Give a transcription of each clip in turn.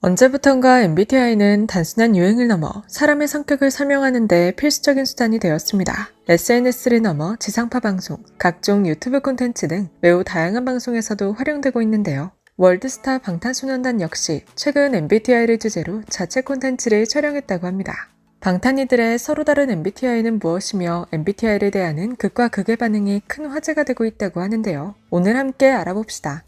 언제부턴가 MBTI는 단순한 유행을 넘어 사람의 성격을 설명하는 데 필수적인 수단이 되었습니다. SNS를 넘어 지상파 방송, 각종 유튜브 콘텐츠 등 매우 다양한 방송에서도 활용되고 있는데요. 월드스타 방탄소년단 역시 최근 MBTI를 주제로 자체 콘텐츠를 촬영했다고 합니다. 방탄이들의 서로 다른 MBTI는 무엇이며 MBTI를 대하는 극과 극의 반응이 큰 화제가 되고 있다고 하는데요. 오늘 함께 알아봅시다.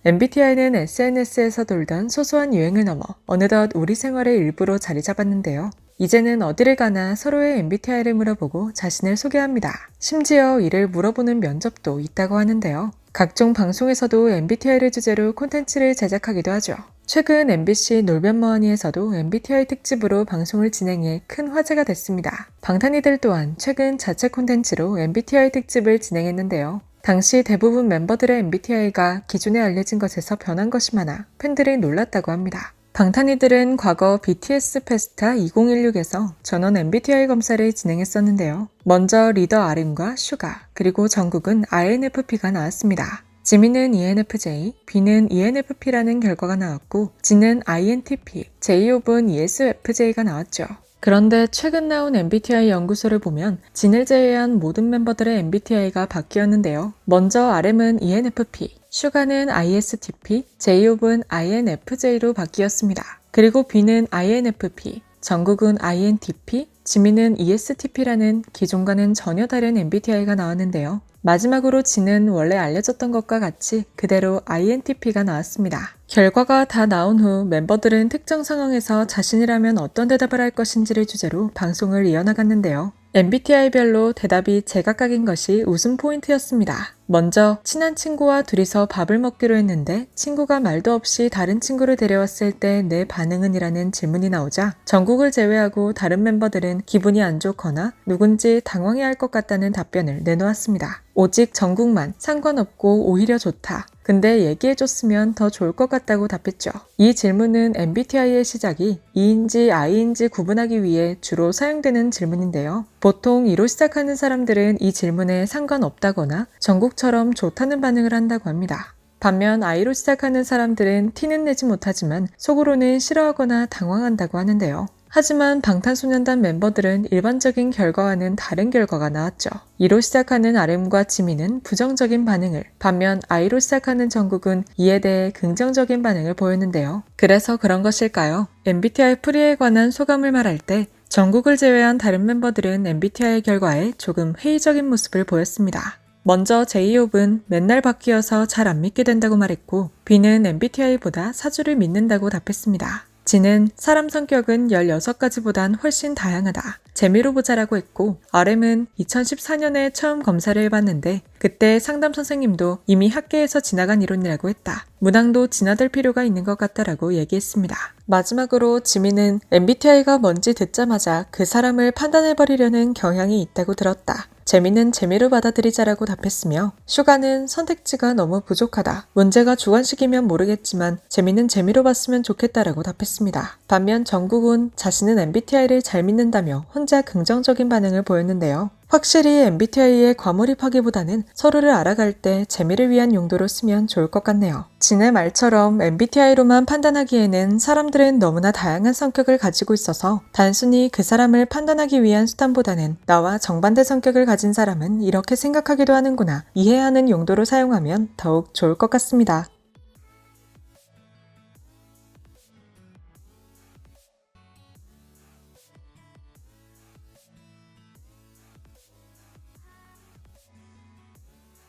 MBTI는 SNS에서 돌던 소소한 유행을 넘어 어느덧 우리 생활의 일부로 자리 잡았는데요. 이제는 어디를 가나 서로의 MBTI를 물어보고 자신을 소개합니다. 심지어 이를 물어보는 면접도 있다고 하는데요. 각종 방송에서도 MBTI를 주제로 콘텐츠를 제작하기도 하죠. 최근 MBC 놀면뭐하니에서도 MBTI 특집으로 방송을 진행해 큰 화제가 됐습니다. 방탄이들 또한 최근 자체 콘텐츠로 MBTI 특집을 진행했는데요. 당시 대부분 멤버들의 MBTI가 기존에 알려진 것에서 변한 것이 많아 팬들이 놀랐다고 합니다. 방탄이들은 과거 BTS 페스타 2016에서 전원 MBTI 검사를 진행했었는데요. 먼저 리더 RM과 슈가, 그리고 정국은 INFP가 나왔습니다. 지민은 ENFJ, B는 ENFP라는 결과가 나왔고 진은 INTP, 제이홉은 ESFJ가 나왔죠. 그런데 최근 나온 MBTI 연구소를 보면 진을 제외한 모든 멤버들의 MBTI가 바뀌었는데요. 먼저 RM은 ENFP, 슈가는 ISTP, 제이홉은 INFJ로 바뀌었습니다. 그리고 B는 INFP, 정국은 INTP, 지민은 ESTP라는 기존과는 전혀 다른 MBTI가 나왔는데요. 마지막으로 진은 원래 알려졌던 것과 같이 그대로 INTP가 나왔습니다. 결과가 다 나온 후 멤버들은 특정 상황에서 자신이라면 어떤 대답을 할 것인지를 주제로 방송을 이어나갔는데요. MBTI별로 대답이 제각각인 것이 웃음 포인트였습니다. 먼저 친한 친구와 둘이서 밥을 먹기로 했는데 친구가 말도 없이 다른 친구를 데려왔을 때 내 반응은? 이라는 질문이 나오자 정국을 제외하고 다른 멤버들은 기분이 안 좋거나 누군지 당황해할 것 같다는 답변을 내놓았습니다. 오직 정국만 상관없고 오히려 좋다. 근데 얘기해줬으면 더 좋을 것 같다고 답했죠. 이 질문은 MBTI의 시작이 E인지 I인지 구분하기 위해 주로 사용되는 질문인데요. 보통 E로 시작하는 사람들은 이 질문에 상관없다거나 정국처럼 좋다는 반응을 한다고 합니다. 반면 I로 시작하는 사람들은 티는 내지 못하지만 속으로는 싫어하거나 당황한다고 하는데요. 하지만 방탄소년단 멤버들은 일반적인 결과와는 다른 결과가 나왔죠. E로 시작하는 RM과 지민은 부정적인 반응을, 반면 I로 시작하는 정국은 이에 대해 긍정적인 반응을 보였는데요. 그래서 그런 것일까요? MBTI 풀이에 관한 소감을 말할 때 정국을 제외한 다른 멤버들은 MBTI 결과에 조금 회의적인 모습을 보였습니다. 먼저 제이홉은 맨날 바뀌어서 잘 안 믿게 된다고 말했고 B는 MBTI보다 사주를 믿는다고 답했습니다. 진은 사람 성격은 16가지보단 훨씬 다양하다. 재미로 보자라고 했고 RM은 2014년에 처음 검사를 해봤는데 그때 상담 선생님도 이미 학계에서 지나간 이론이라고 했다. 문항도 지나들 필요가 있는 것 같다라고 얘기했습니다. 마지막으로 지민은 MBTI가 뭔지 듣자마자 그 사람을 판단해버리려는 경향이 있다고 들었다. 재미는 재미로 받아들이자라고 답했으며 슈가는 선택지가 너무 부족하다. 문제가 주관식이면 모르겠지만 재미는 재미로 봤으면 좋겠다라고 답했습니다. 반면 정국은 자신은 MBTI를 잘 믿는다며 혼자 긍정적인 반응을 보였는데요. 확실히 MBTI에 과몰입하기보다는 서로를 알아갈 때 재미를 위한 용도로 쓰면 좋을 것 같네요. 진의 말처럼 MBTI로만 판단하기에는 사람들은 너무나 다양한 성격을 가지고 있어서 단순히 그 사람을 판단하기 위한 수단보다는 나와 정반대 성격을 가진 사람은 이렇게 생각하기도 하는구나 이해하는 용도로 사용하면 더욱 좋을 것 같습니다.